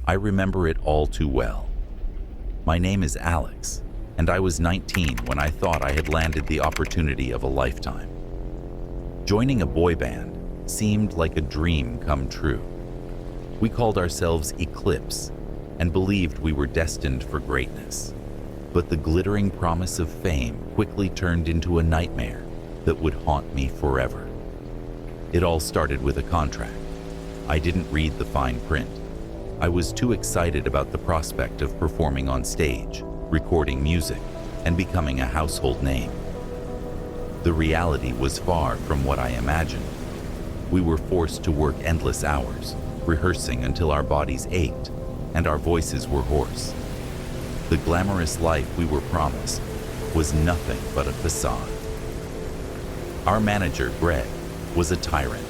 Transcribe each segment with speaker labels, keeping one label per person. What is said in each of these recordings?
Speaker 1: I remember it all too well. My name is Alex, and I was 19 when I thought I had landed the opportunity of a lifetime. Joining a boy band seemed like a dream come true. We called ourselves Eclipse and believed we were destined for greatness. But the glittering promise of fame quickly turned into a nightmare that would haunt me forever. It all started with a contract. I didn't read the fine print. I was too excited about the prospect of performing on stage, recording music, and becoming a household name. The reality was far from what I imagined. We were forced to work endless hours, rehearsing until our bodies ached and our voices were hoarse. The glamorous life we were promised was nothing but a facade. Our manager, Greg, was a tyrant.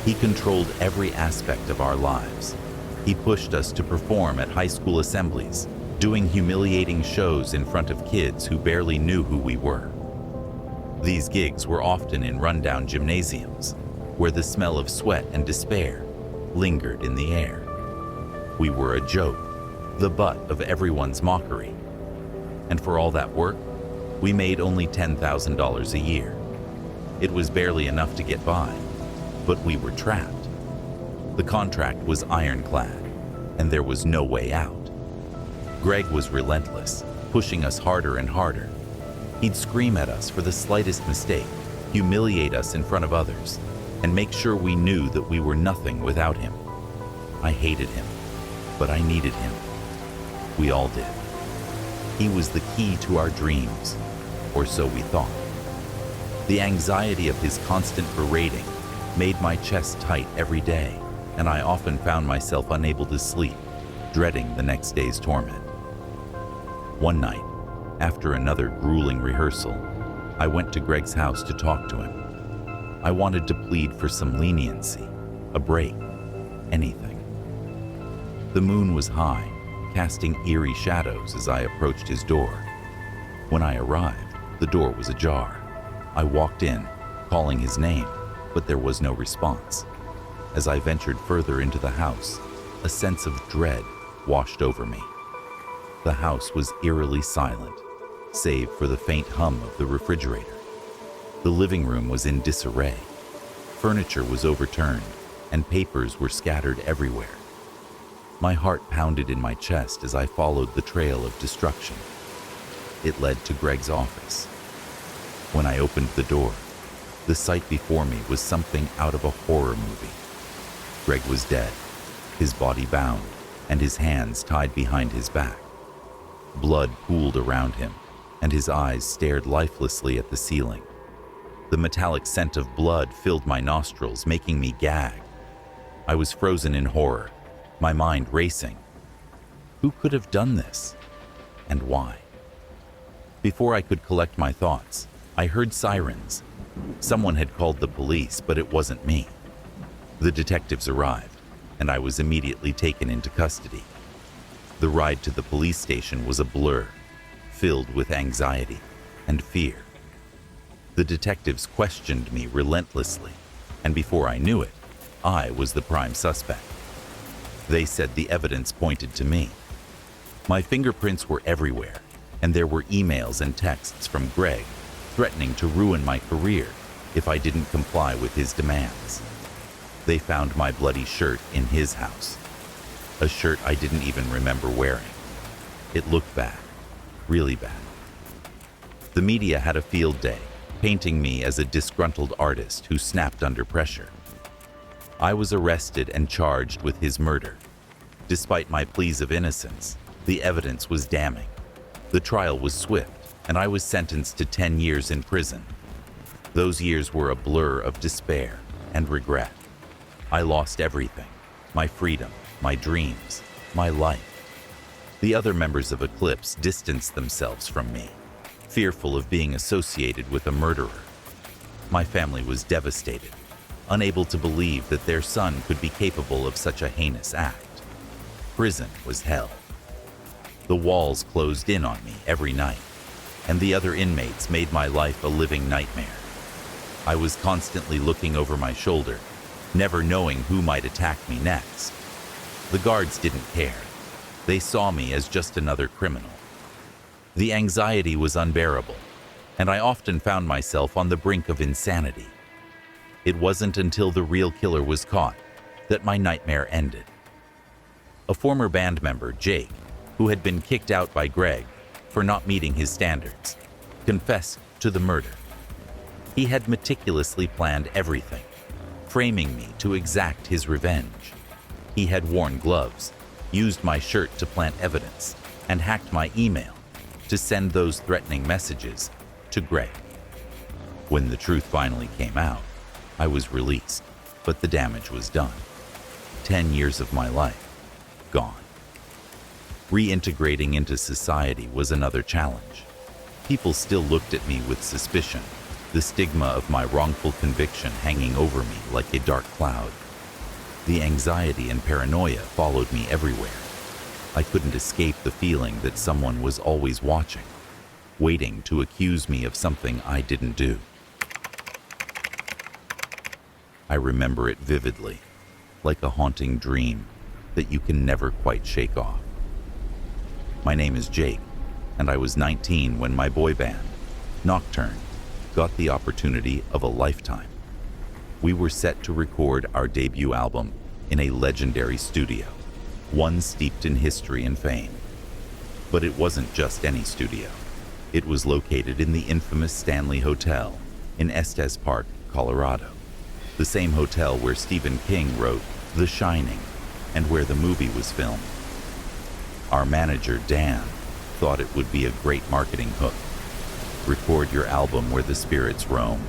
Speaker 1: He controlled every aspect of our lives. He pushed us to perform at high school assemblies, doing humiliating shows in front of kids who barely knew who we were. These gigs were often in rundown gymnasiums, where the smell of sweat and despair lingered in the air. We were a joke, the butt of everyone's mockery. And for all that work, we made only $10,000 a year. It was barely enough to get by, but we were trapped. The contract was ironclad, and there was no way out. Greg was relentless, pushing us harder and harder. He'd scream at us for the slightest mistake, humiliate us in front of others, and make sure we knew that we were nothing without him. I hated him, but I needed him. We all did. He was the key to our dreams, or so we thought. The anxiety of his constant berating made my chest tight every day, and I often found myself unable to sleep, dreading the next day's torment. One night, after another grueling rehearsal, I went to Greg's house to talk to him. I wanted to plead for some leniency, a break, anything. The moon was high, casting eerie shadows as I approached his door. When I arrived, the door was ajar. I walked in, calling his name, but there was no response. As I ventured further into the house, a sense of dread washed over me. The house was eerily silent, save for the faint hum of the refrigerator. The living room was in disarray. Furniture was overturned, and papers were scattered everywhere. My heart pounded in my chest as I followed the trail of destruction. It led to Greg's office. When I opened the door, the sight before me was something out of a horror movie. Greg was dead, his body bound, and his hands tied behind his back. Blood pooled around him, and his eyes stared lifelessly at the ceiling. The metallic scent of blood filled my nostrils, making me gag. I was frozen in horror, my mind racing. Who could have done this? And why? Before I could collect my thoughts, I heard sirens. Someone had called the police, but it wasn't me. The detectives arrived, and I was immediately taken into custody. The ride to the police station was a blur, filled with anxiety and fear. The detectives questioned me relentlessly, and before I knew it, I was the prime suspect. They said the evidence pointed to me. My fingerprints were everywhere, and there were emails and texts from Greg threatening to ruin my career if I didn't comply with his demands. They found my bloody shirt in his house, a shirt I didn't even remember wearing. It looked bad, really bad. The media had a field day, painting me as a disgruntled artist who snapped under pressure. I was arrested and charged with his murder. Despite my pleas of innocence, the evidence was damning. The trial was swift, and I was sentenced to 10 years in prison. Those years were a blur of despair and regret. I lost everything: my freedom, my dreams, my life. The other members of Eclipse distanced themselves from me, fearful of being associated with a murderer. My family was devastated, unable to believe that their son could be capable of such a heinous act. Prison was hell. The walls closed in on me every night, and the other inmates made my life a living nightmare. I was constantly looking over my shoulder, never knowing who might attack me next. The guards didn't care. They saw me as just another criminal. The anxiety was unbearable, and I often found myself on the brink of insanity. It wasn't until the real killer was caught that my nightmare ended. A former band member, Jake, who had been kicked out by Greg for not meeting his standards, confessed to the murder. He had meticulously planned everything, framing me to exact his revenge. He had worn gloves, used my shirt to plant evidence, and hacked my email to send those threatening messages to Greg. When the truth finally came out, I was released, but the damage was done. 10 years of my life, gone. Reintegrating into society was another challenge. People still looked at me with suspicion, the stigma of my wrongful conviction hanging over me like a dark cloud. The anxiety and paranoia followed me everywhere. I couldn't escape the feeling that someone was always watching, waiting to accuse me of something I didn't do. I remember it vividly, like a haunting dream that you can never quite shake off. My name is Jake, and I was 19 when my boy band, Nocturne, got the opportunity of a lifetime. We were set to record our debut album in a legendary studio, one steeped in history and fame. But it wasn't just any studio. It was located in the infamous Stanley Hotel in Estes Park, Colorado, the same hotel where Stephen King wrote The Shining and where the movie was filmed. Our manager, Dan, thought it would be a great marketing hook. "Record your album where the spirits roam,"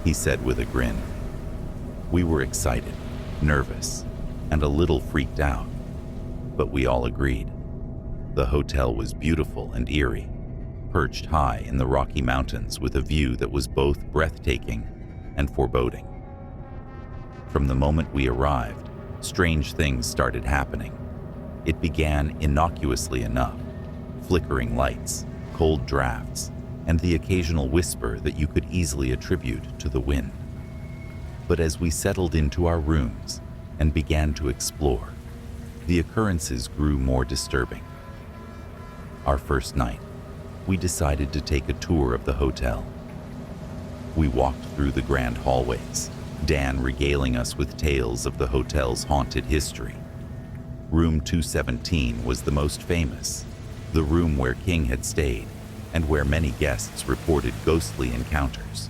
Speaker 1: he said with a grin. We were excited, nervous, and a little freaked out, but we all agreed. The hotel was beautiful and eerie, perched high in the Rocky Mountains with a view that was both breathtaking and foreboding. From the moment we arrived, strange things started happening. It began innocuously enough: flickering lights, cold drafts, and the occasional whisper that you could easily attribute to the wind. But as we settled into our rooms and began to explore, the occurrences grew more disturbing. Our first night, we decided to take a tour of the hotel. We walked through the grand hallways, Dan regaling us with tales of the hotel's haunted history. Room 217 was the most famous, the room where King had stayed and where many guests reported ghostly encounters.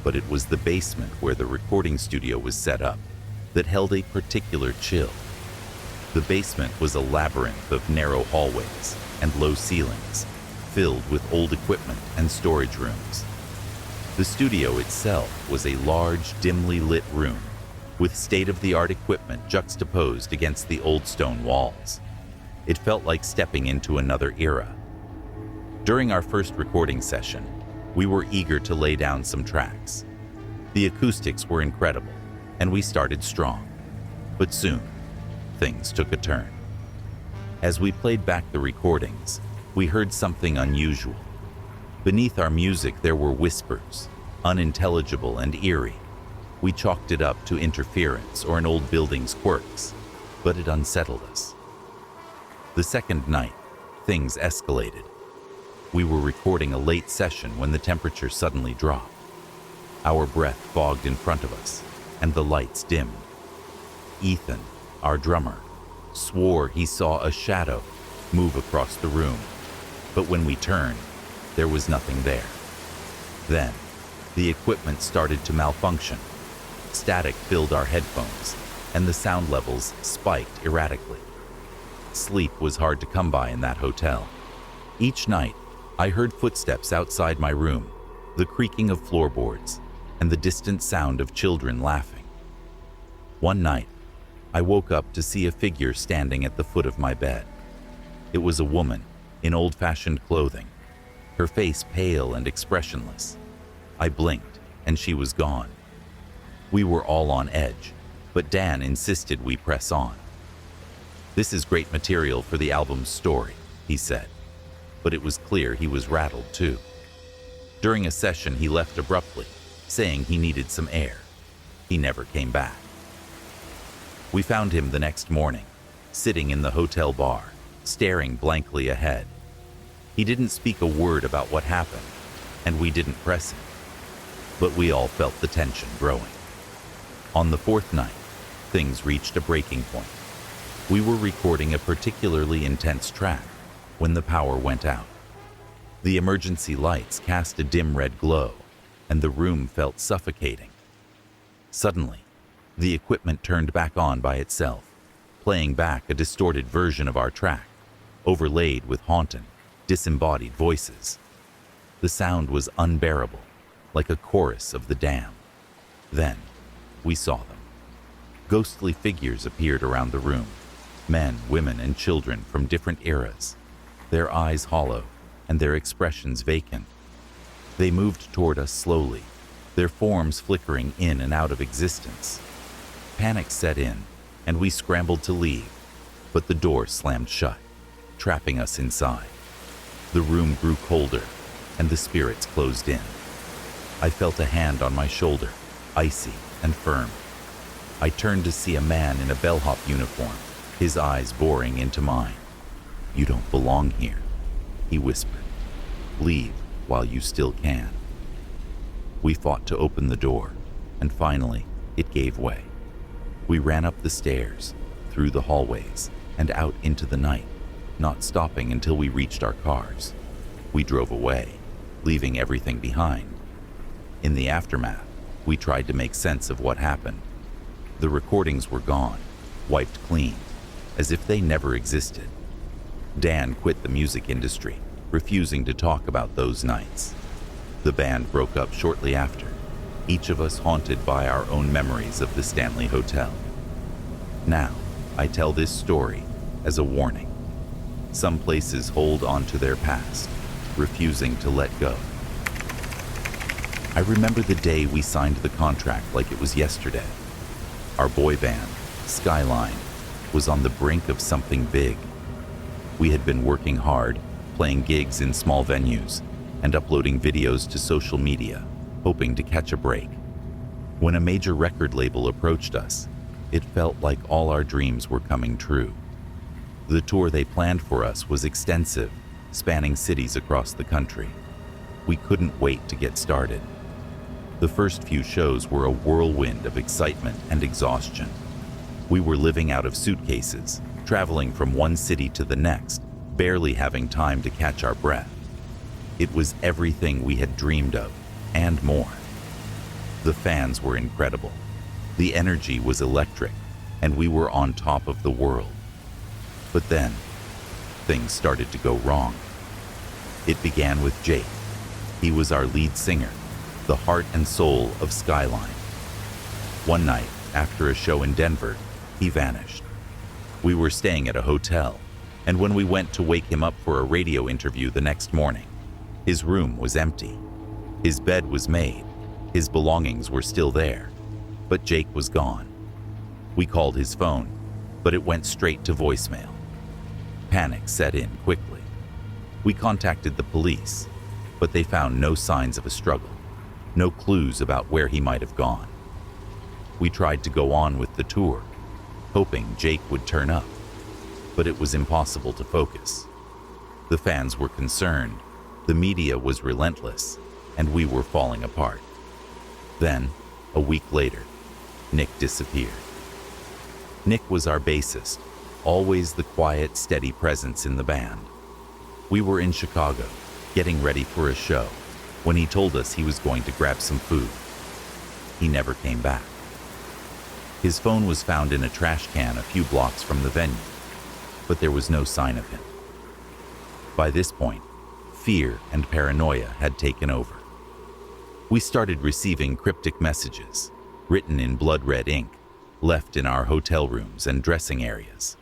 Speaker 1: But it was the basement where the recording studio was set up that held a particular chill. The basement was a labyrinth of narrow hallways and low ceilings, filled with old equipment and storage rooms. The studio itself was a large, dimly lit room with state-of-the-art equipment juxtaposed against the old stone walls. It felt like stepping into another era. During our first recording session, we were eager to lay down some tracks. The acoustics were incredible, and we started strong. But soon, things took a turn. As we played back the recordings, we heard something unusual. Beneath our music, there were whispers, unintelligible and eerie. We chalked it up to interference or an old building's quirks, but it unsettled us. The second night, things escalated. We were recording a late session when the temperature suddenly dropped. Our breath fogged in front of us, and the lights dimmed. Ethan, our drummer, swore he saw a shadow move across the room, but when we turned, there was nothing there. Then, the equipment started to malfunction. Static filled our headphones, and the sound levels spiked erratically. Sleep was hard to come by in that hotel. Each night, I heard footsteps outside my room, the creaking of floorboards, and the distant sound of children laughing. One night, I woke up to see a figure standing at the foot of my bed. It was a woman in old-fashioned clothing, her face pale and expressionless. I blinked, and she was gone. We were all on edge, but Dan insisted we press on. "This is great material for the album's story," he said, but it was clear he was rattled too. During a session, he left abruptly, saying he needed some air. He never came back. We found him the next morning, sitting in the hotel bar, staring blankly ahead. He didn't speak a word about what happened, and we didn't press him. But we all felt the tension growing. On the fourth night, things reached a breaking point. We were recording a particularly intense track when the power went out. The emergency lights cast a dim red glow, and the room felt suffocating. Suddenly, the equipment turned back on by itself, playing back a distorted version of our track, overlaid with haunting, disembodied voices. The sound was unbearable, like a chorus of the damned. Then, we saw them. Ghostly figures appeared around the room, men, women, and children from different eras, their eyes hollow and their expressions vacant. They moved toward us slowly, their forms flickering in and out of existence. Panic set in, and we scrambled to leave, but the door slammed shut, trapping us inside. The room grew colder, and the spirits closed in. I felt a hand on my shoulder, icy and firm. I turned to see a man in a bellhop uniform, his eyes boring into mine. "You don't belong here," he whispered. "Leave while you still can." We fought to open the door, and finally, it gave way. We ran up the stairs, through the hallways, and out into the night, not stopping until we reached our cars. We drove away, leaving everything behind. In the aftermath, we tried to make sense of what happened. The recordings were gone, wiped clean, as if they never existed. Dan quit the music industry, refusing to talk about those nights. The band broke up shortly after, each of us haunted by our own memories of the Stanley Hotel. Now, I tell this story as a warning. Some places hold on to their past, refusing to let go. I remember the day we signed the contract like it was yesterday. Our boy band, Skyline, was on the brink of something big. We had been working hard, playing gigs in small venues, and uploading videos to social media, hoping to catch a break. When a major record label approached us, it felt like all our dreams were coming true. The tour they planned for us was extensive, spanning cities across the country. We couldn't wait to get started. The first few shows were a whirlwind of excitement and exhaustion. We were living out of suitcases, traveling from one city to the next, barely having time to catch our breath. It was everything we had dreamed of, and more. The fans were incredible. The energy was electric, and we were on top of the world. But then, things started to go wrong. It began with Jake. He was our lead singer, the heart and soul of Skyline. One night, after a show in Denver, he vanished. We were staying at a hotel, and when we went to wake him up for a radio interview the next morning, his room was empty. His bed was made, his belongings were still there, but Jake was gone. We called his phone, but it went straight to voicemail. Panic set in quickly. We contacted the police, but they found no signs of a struggle, no clues about where he might have gone. We tried to go on with the tour, hoping Jake would turn up, but it was impossible to focus. The fans were concerned, the media was relentless, and we were falling apart. Then, a week later, Nick disappeared. Nick was our bassist, always the quiet, steady presence in the band. We were in Chicago, getting ready for a show, when he told us he was going to grab some food. He never came back. His phone was found in a trash can a few blocks from the venue, but there was no sign of him. By this point, fear and paranoia had taken over. We started receiving cryptic messages, written in blood red ink, left in our hotel rooms and dressing areas.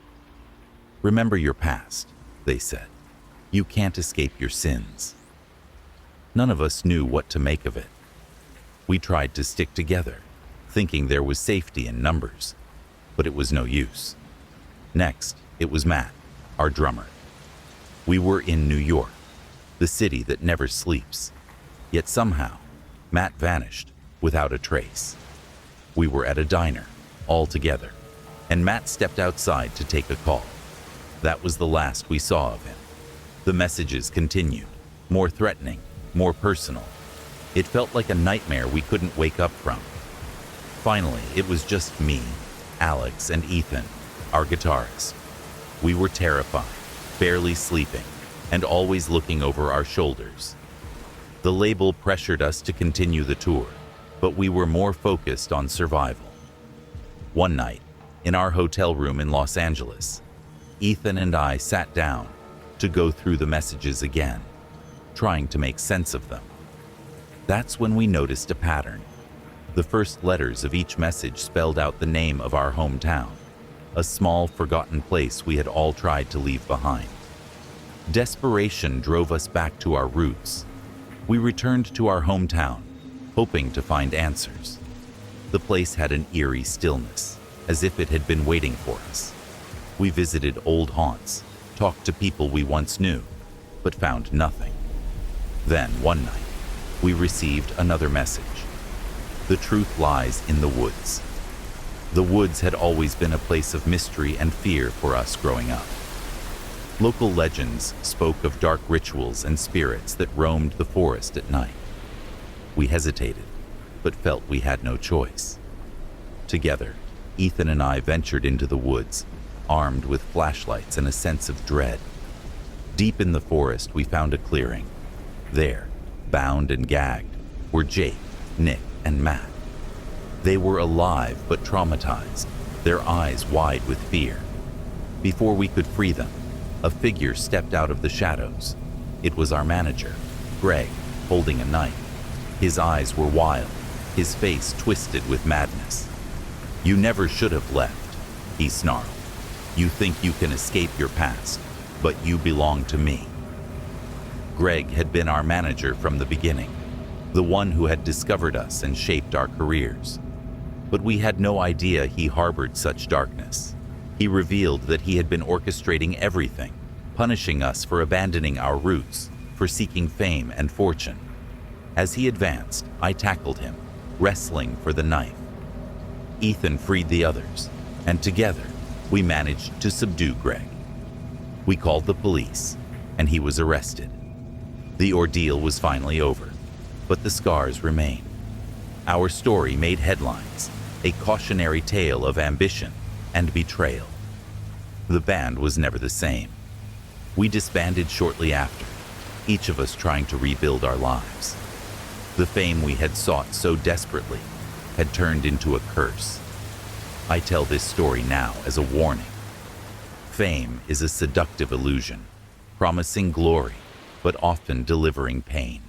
Speaker 1: "Remember your past," they said. "You can't escape your sins." None of us knew what to make of it. We tried to stick together, thinking there was safety in numbers, but it was no use. Next, it was Matt, our drummer. We were in New York, the city that never sleeps, yet somehow, Matt vanished without a trace. We were at a diner, all together, and Matt stepped outside to take a call. That was the last we saw of him. The messages continued, more threatening, more personal. It felt like a nightmare we couldn't wake up from. Finally, it was just me, Alex, and Ethan, our guitarist. We were terrified, barely sleeping, and always looking over our shoulders. The label pressured us to continue the tour, but we were more focused on survival. One night, in our hotel room in Los Angeles, Ethan and I sat down to go through the messages again, trying to make sense of them. That's when we noticed a pattern. The first letters of each message spelled out the name of our hometown, a small, forgotten place we had all tried to leave behind. Desperation drove us back to our roots. We returned to our hometown, hoping to find answers. The place had an eerie stillness, as if it had been waiting for us. We visited old haunts, talked to people we once knew, but found nothing. Then, one night, we received another message. The truth lies in the woods. The woods had always been a place of mystery and fear for us growing up. Local legends spoke of dark rituals and spirits that roamed the forest at night. We hesitated, but felt we had no choice. Together, Ethan and I ventured into the woods, armed with flashlights and a sense of dread. Deep in the forest, we found a clearing. There, bound and gagged, were Jake, Nick, and Matt. They were alive but traumatized, their eyes wide with fear. Before we could free them, a figure stepped out of the shadows. It was our manager, Greg, holding a knife. His eyes were wild, his face twisted with madness. "You never should have left," he snarled. "You think you can escape your past, but you belong to me." Greg had been our manager from the beginning, the one who had discovered us and shaped our careers. But we had no idea he harbored such darkness. He revealed that he had been orchestrating everything, punishing us for abandoning our roots, for seeking fame and fortune. As he advanced, I tackled him, wrestling for the knife. Ethan freed the others, and together, we managed to subdue Greg. We called the police, and he was arrested. The ordeal was finally over, but the scars remain. Our story made headlines, a cautionary tale of ambition and betrayal. The band was never the same. We disbanded shortly after, each of us trying to rebuild our lives. The fame we had sought so desperately had turned into a curse. I tell this story now as a warning. Fame is a seductive illusion, promising glory, but often delivering pain.